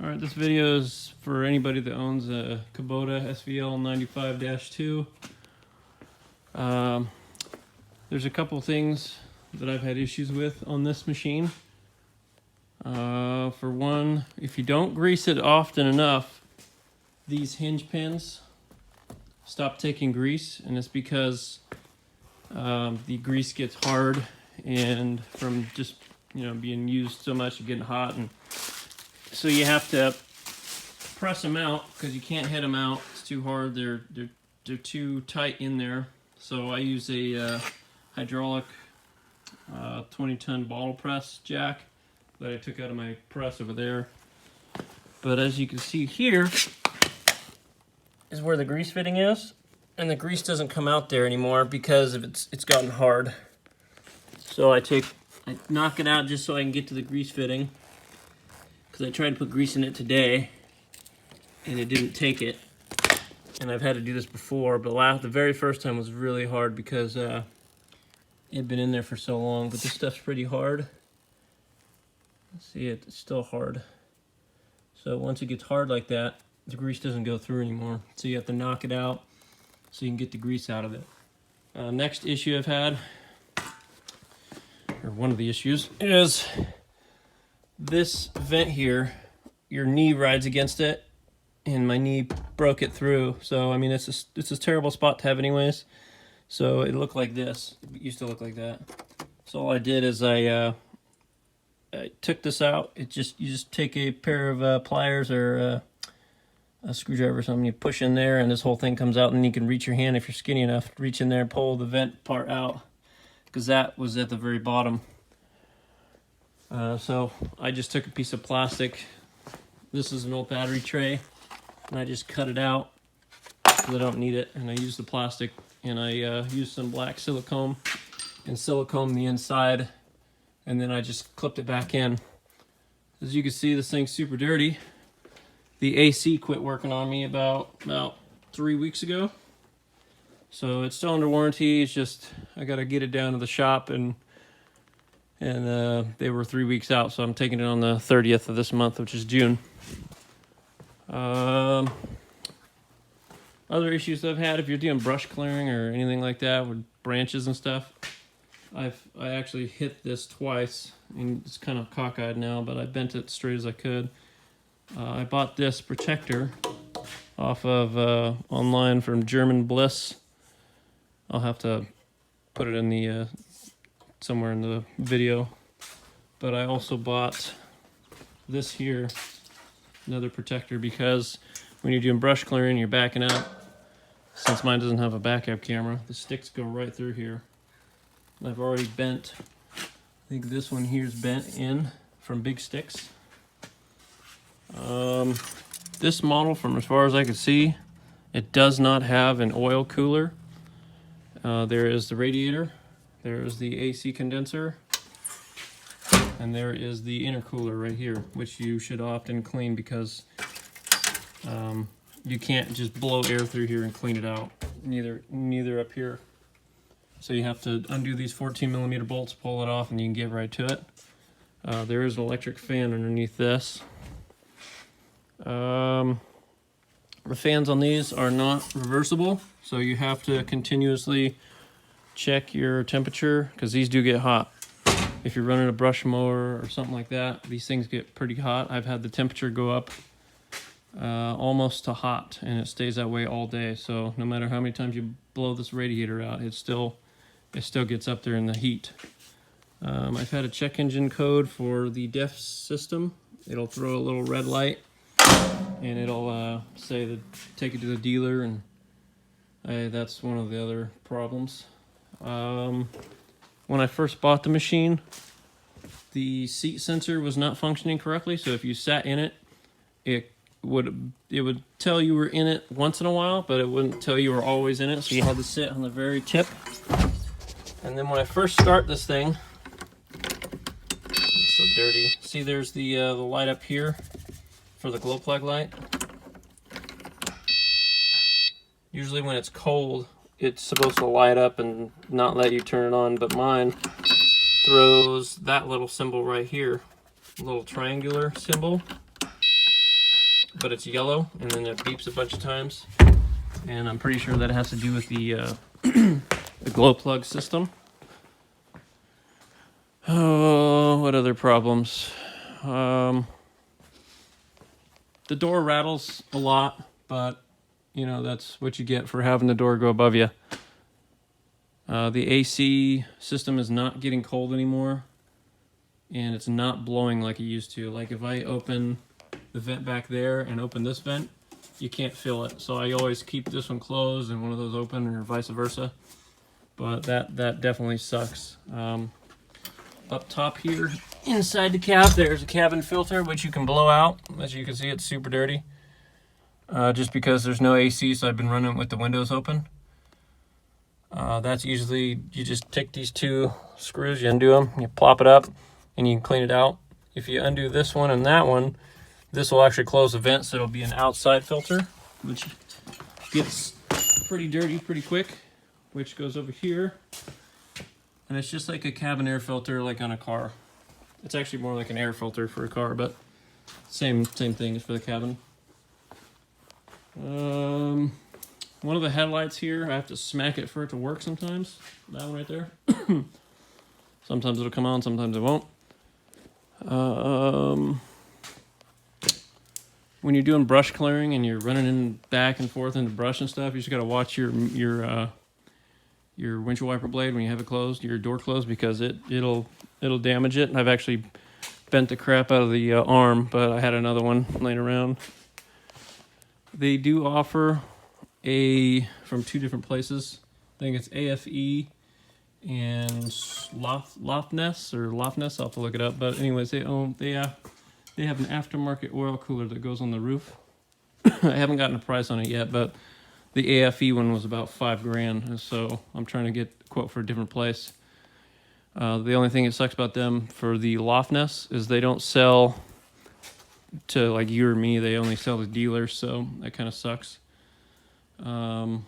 Alright, this video is for anybody that owns a Kubota SVL 95-2. There's a couple things that I've had issues with on this machine. For one, if you don't grease it often enough, these hinge pins stop taking grease, and it's because the grease gets hard and from just being used so much and getting hot, and so you have to press them out because you can't hit them out. It's too hard. They're too tight in there. So I use a hydraulic 20-ton bottle press jack that I took out of my press over there. But as you can see here is where the grease fitting is, and the grease doesn't come out there anymore because of it's gotten hard. So I knock it out just so I can get to the grease fitting, because I tried to put grease in it today and it didn't take it. And I've had to do this before, but the very first time was really hard because it had been in there for so long. But this stuff's pretty hard. See, it's still hard. So once it gets hard like that, the grease doesn't go through anymore. So you have to knock it out so you can get the grease out of it. Next issue I've had, or one of the issues, is this vent here. Your knee rides against it, and my knee broke it through. So I mean, it's a terrible spot to have anyways. So it looked like this. It used to look like that. So all I did is I took this out. You just take a pair of pliers or a screwdriver or something. You push in there, and this whole thing comes out, and you can reach your hand if you're skinny enough. Reach in there and pull the vent part out, because that was at the very bottom. So I just took a piece of plastic. This is an old battery tray, and I just cut it out because I don't need it. And I used the plastic, and I used some black silicone and silicone the inside, and then I just clipped it back in. As you can see, this thing's super dirty. The AC quit working on me about 3 weeks ago. So it's still under warranty. It's just I gotta get it down to the shop, and they were 3 weeks out, so I'm taking it on the 30th of this month, which is June. Other issues I've had, if you're doing brush clearing or anything like that with branches and stuff, I actually hit this twice, and it's kind of cockeyed now, but I bent it straight as I could. I bought this protector off of online from German Bliss. I'll have to put it in the somewhere in the video. But I also bought this here, another protector, because when you're doing brush clearing, you're backing up. Since mine doesn't have a backup camera, the sticks go right through here. And I've already bent, I think this one here is bent in from big sticks. This model, from as far as I can see, it does not have an oil cooler. There is the radiator, there is the AC condenser, and there is the intercooler right here, which you should often clean because you can't just blow air through here and clean it out, neither up here. So you have to undo these 14mm bolts, pull it off, and you can get right to it. There is an electric fan underneath this. The fans on these are not reversible, so you have to continuously check your temperature, because these do get hot. If you're running a brush mower or something like that, these things get pretty hot. I've had the temperature go up almost to hot, and it stays that way all day. So no matter how many times you blow this radiator out, it still gets up there in the heat. I've had a check engine code for the DEF system. It'll throw a little red light, and it'll say that take it to the dealer, and that's one of the other problems. When I first bought the machine, the seat sensor was not functioning correctly, so if you sat in it, it would tell you were in it once in a while, but it wouldn't tell you were always in it, so you had to sit on the very tip. And then when I first start this thing, it's so dirty. See, there's the light up here for the glow plug light. Usually when it's cold, it's supposed to light up and not let you turn it on, but mine throws that little symbol right here, a little triangular symbol, but it's yellow, and then it beeps a bunch of times. And I'm pretty sure that has to do with the the glow plug system. Oh, what other problems? The door rattles a lot, but you know, that's what you get for having the door go above you. The AC system is not getting cold anymore, and it's not blowing like it used to. Like if I open the vent back there and open this vent, you can't feel it. So I always keep this one closed and one of those open, or vice versa. But that definitely sucks. Up top here, inside the cab, there's a cabin filter which you can blow out. As you can see, it's super dirty. Just because there's no AC, so I've been running with the windows open. That's usually, you just take these two screws, you undo them, you plop it up, and you can clean it out. If you undo this one and that one, this will actually close the vent, so it'll be an outside filter, which gets pretty dirty pretty quick, which goes over here. And it's just like a cabin air filter, like on a car. It's actually more like an air filter for a car, but same thing as for the cabin. One of the headlights here, I have to smack it for it to work sometimes. That one right there. Sometimes it'll come on, sometimes it won't. When you're doing brush clearing and you're running in back and forth into brush and stuff, you just gotta watch your windshield wiper blade when you have it closed, your door closed, because it'll damage it. I've actually bent the crap out of the arm, but I had another one laying around. They do offer from two different places. I think it's AFE and Lofness. I'll have to look it up. But anyways, they have an aftermarket oil cooler that goes on the roof. I haven't gotten a price on it yet, but the AFE one was about $5,000, so I'm trying to get a quote for a different place. The only thing that sucks about them for the Lofness is they don't sell to like you or me. They only sell to dealers, so that kind of sucks. I'm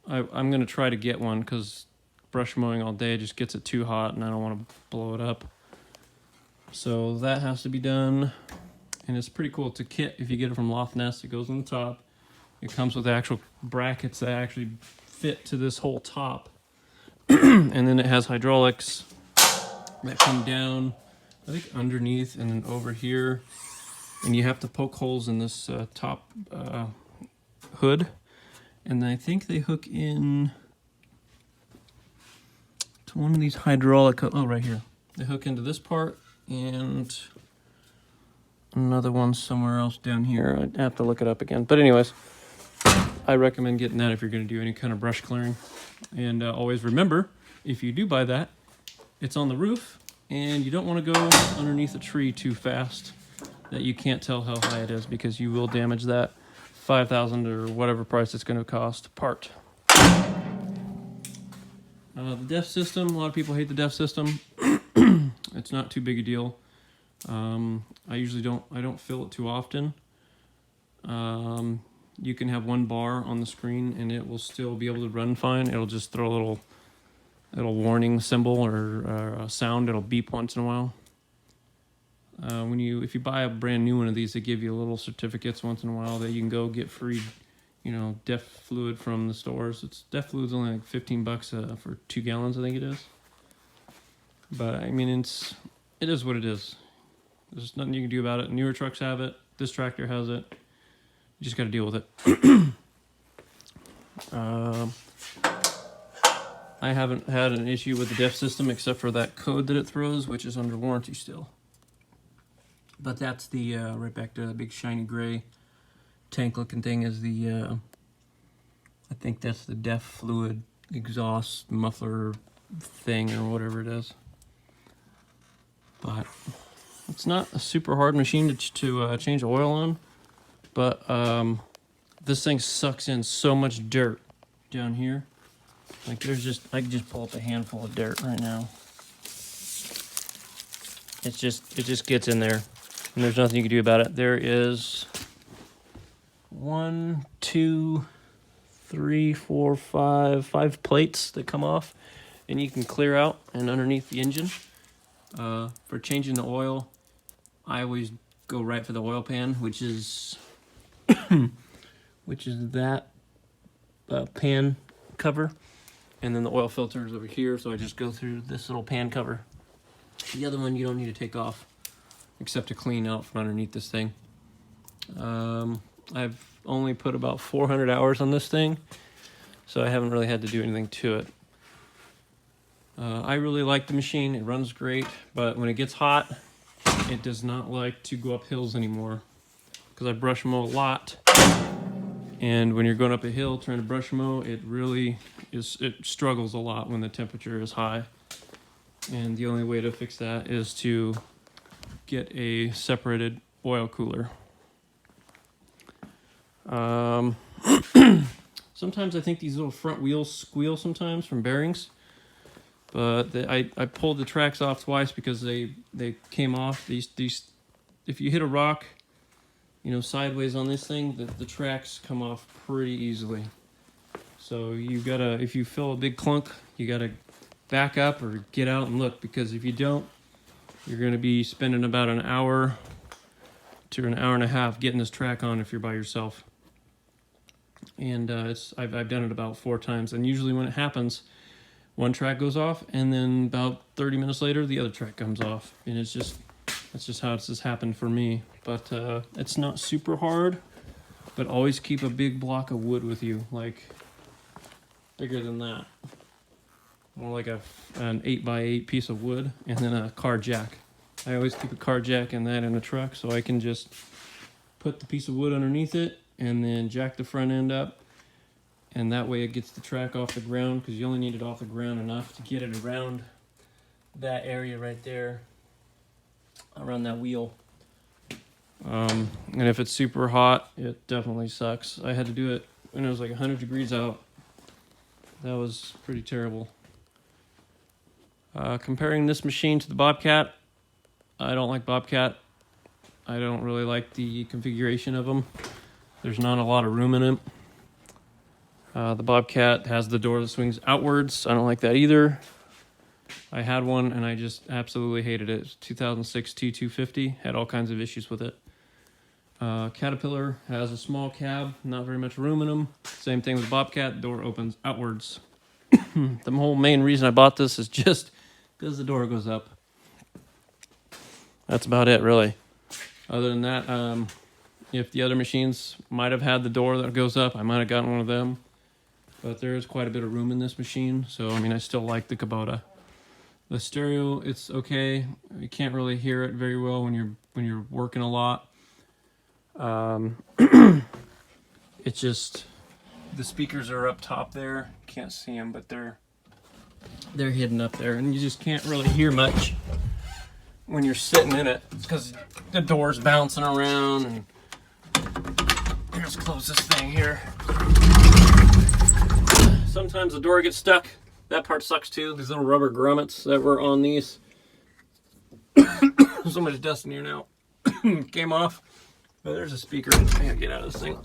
gonna try to get one because brush mowing all day just gets it too hot, and I don't want to blow it up. So that has to be done, and it's pretty cool. It's a kit. If you get it from Lofness, it goes on the top. It comes with actual brackets that actually fit to this whole top. And then it has hydraulics that come down, I think underneath and then over here. And you have to poke holes in this top hood. And I think they hook in to one of these hydraulic, oh, right here. They hook into this part and another one somewhere else down here. I'd have to look it up again. But anyways, I recommend getting that if you're going to do any kind of brush clearing. And always remember, if you do buy that, it's on the roof, and you don't want to go underneath a tree too fast that you can't tell how high it is, because you will damage that $5,000 or whatever price it's going to cost part. The DEF system, a lot of people hate the DEF system. It's not too big a deal. I usually don't fill it too often. You can have one bar on the screen and it will still be able to run fine. It'll just throw a little warning symbol or a sound. It'll beep once in a while. If you buy a brand new one of these, they give you little certificates once in a while that you can go get free, DEF fluid from the stores. DEF fluid's only like $15 for 2 gallons, I think it is. But I mean, it is what it is. There's nothing you can do about it. Newer trucks have it. This tractor has it. You just got to deal with it. I haven't had an issue with the DEF system except for that code that it throws, which is under warranty still. But that's the, right back to the big shiny gray tank looking thing is the, I think that's the DEF fluid exhaust muffler thing or whatever it is. But it's not a super hard machine to change oil on. But this thing sucks in so much dirt down here. Like I can just pull up a handful of dirt right now. It just gets in there, and there's nothing you can do about it. There is 1, 2, 3, 4, 5 plates that come off, and you can clear out and underneath the engine. For changing the oil, I always go right for the oil pan, which is that pan cover, and then the oil filter is over here, so I just go through this little pan cover. The other one you don't need to take off, except to clean out from underneath this thing. I've only put about 400 hours on this thing, so I haven't really had to do anything to it. I really like the machine. It runs great, but when it gets hot, it does not like to go up hills anymore, because I brush mow a lot, and when you're going up a hill trying to brush mow, it struggles a lot when the temperature is high. And the only way to fix that is to get a separated oil cooler. Sometimes I think these little front wheels squeal sometimes from bearings, but I pulled the tracks off twice because they came off. These if you hit a rock, you know, sideways on this thing, the tracks come off pretty easily. So you gotta, if you feel a big clunk, you gotta back up or get out and look, because if you don't, you're going to be spending about an hour to an hour and a half getting this track on if you're by yourself. And I've done it about 4 times, and usually when it happens, one track goes off, and then about 30 minutes later, the other track comes off, and that's just how it's just happened for me. But it's not super hard, but always keep a big block of wood with you, like bigger than that. More like an 8x8 piece of wood, and then a car jack. I always keep a car jack and that in the truck, so I can just put the piece of wood underneath it and then jack the front end up, and that way it gets the track off the ground, because you only need it off the ground enough to get it around that area right there, around that wheel. And if it's super hot, it definitely sucks. I had to do it when it was like 100 degrees out. That was pretty terrible. Comparing this machine to the Bobcat, I don't like Bobcat. I don't really like the configuration of them. There's not a lot of room in it. The Bobcat has the door that swings outwards. I don't like that either. I had one and I just absolutely hated it. It's 2006 T250, had all kinds of issues with it. Caterpillar has a small cab, not very much room in them. Same thing with Bobcat, door opens outwards. The whole main reason I bought this is just because the door goes up. That's about it, really. Other than that, if the other machines might have had the door that goes up, I might have gotten one of them. But there is quite a bit of room in this machine, so I mean, I still like the Kubota. The stereo, it's okay. You can't really hear it very well when you're working a lot. It's just the speakers are up top there. Can't see them, but they're hidden up there, and you just can't really hear much when you're sitting in it, because the door's bouncing around. And let's close this thing here. Sometimes the door gets stuck. That part sucks too. These little rubber grommets that were on these. So much dust in here now. Came off. But there's a speaker. I gotta get out of this thing.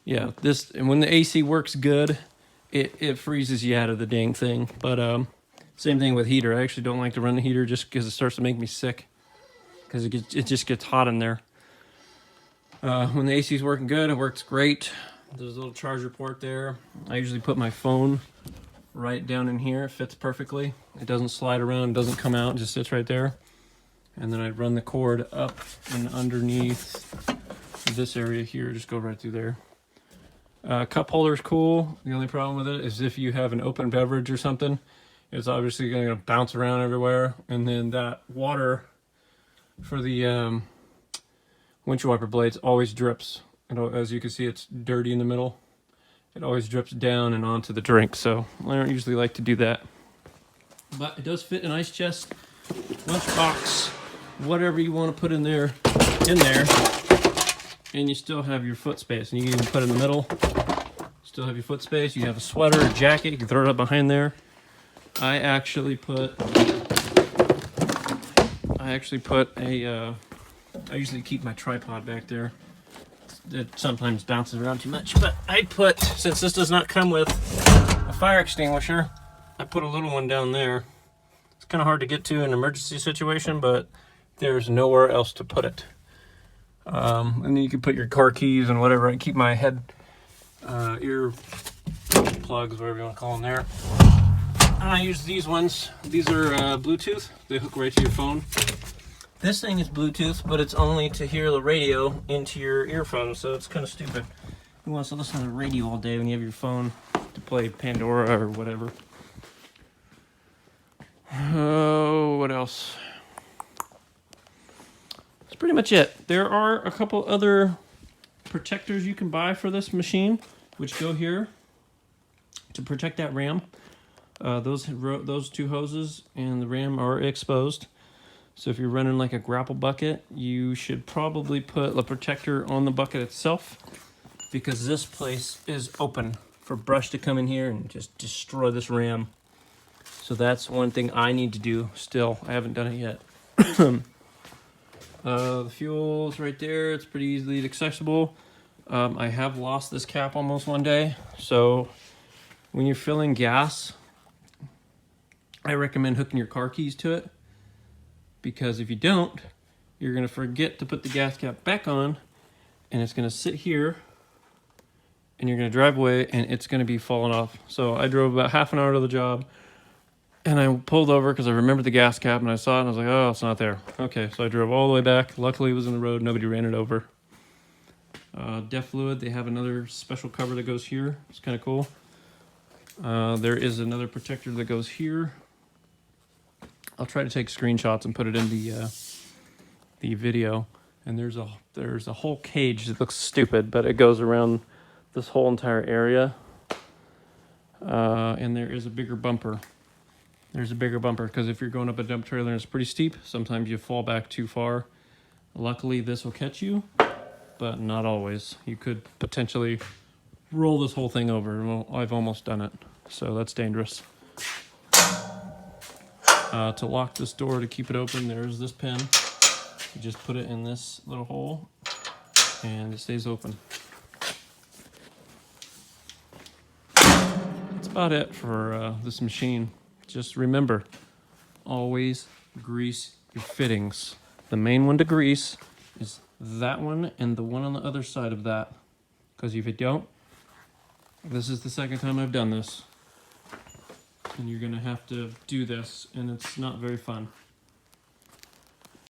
Yeah, this, and when the AC works good, it freezes you out of the dang thing. But same thing with heater. I actually don't like to run the heater just because it starts to make me sick, because it just gets hot in there. When the AC is working good, it works great. There's a little charger port there. I usually put my phone right down in here. It fits perfectly. It doesn't slide around, it doesn't come out, it just sits right there. And then I run the cord up and underneath this area here, just go right through there. Cup holder's cool. The only problem with it is if you have an open beverage or something, it's obviously going to bounce around everywhere. And then that water for the windshield wiper blades always drips. As you can see, it's dirty in the middle. It always drips down and onto the drink, so I don't usually like to do that. But it does fit an ice chest, lunchbox, whatever you want to put in there, and you still have your foot space. And you can even put it in the middle, still have your foot space. You have a sweater, a jacket, you can throw it up behind there. I actually put I usually keep my tripod back there. it sometimes bounces around too much. But I put, since this does not come with a fire extinguisher, I put a little one down there. It's kind of hard to get to in an emergency situation, but there's nowhere else to put it. And then you can put your car keys and whatever. I keep my head ear plugs, whatever you want to call them, there. And I use these ones. These are Bluetooth. They hook right to your phone. This thing is Bluetooth, but it's only to hear the radio into your earphones, so it's kind of stupid. Who wants to listen to the radio all day when you have your phone to play Pandora or whatever? Oh, what else? That's pretty much it. There are a couple other protectors you can buy for this machine, which go here to protect that ram. Those two hoses and the ram are exposed. So if you're running like a grapple bucket, you should probably put a protector on the bucket itself, because this place is open for brush to come in here and just destroy this ram. So that's one thing I need to do still. I haven't done it yet. The fuel's right there. It's pretty easily accessible. I have lost this cap almost one day. So when you're filling gas, I recommend hooking your car keys to it, because if you don't, you're going to forget to put the gas cap back on, and it's going to sit here, and you're going to drive away, and it's going to be falling off. So I drove about half an hour to the job, and I pulled over because I remembered the gas cap, and I saw it, and I was like, oh, it's not there. Okay, so I drove all the way back. Luckily, it was in the road. Nobody ran it over. DEF fluid, they have another special cover that goes here. It's kind of cool. There is another protector that goes here. I'll try to take screenshots and put it in the video. And there's a whole cage that looks stupid, but it goes around this whole entire area. And there is a bigger bumper. There's a bigger bumper, because if you're going up a dump trailer and it's pretty steep, sometimes you fall back too far. Luckily, this will catch you, but not always. You could potentially roll this whole thing over. Well, I've almost done it, so that's dangerous. To lock this door, to keep it open, there's this pin. You just put it in this little hole, and it stays open. That's about it for this machine. Just remember, always grease your fittings. The main one to grease is that one and the one on the other side of that. Because if you don't, this is the second time I've done this. And you're going to have to do this, and it's not very fun.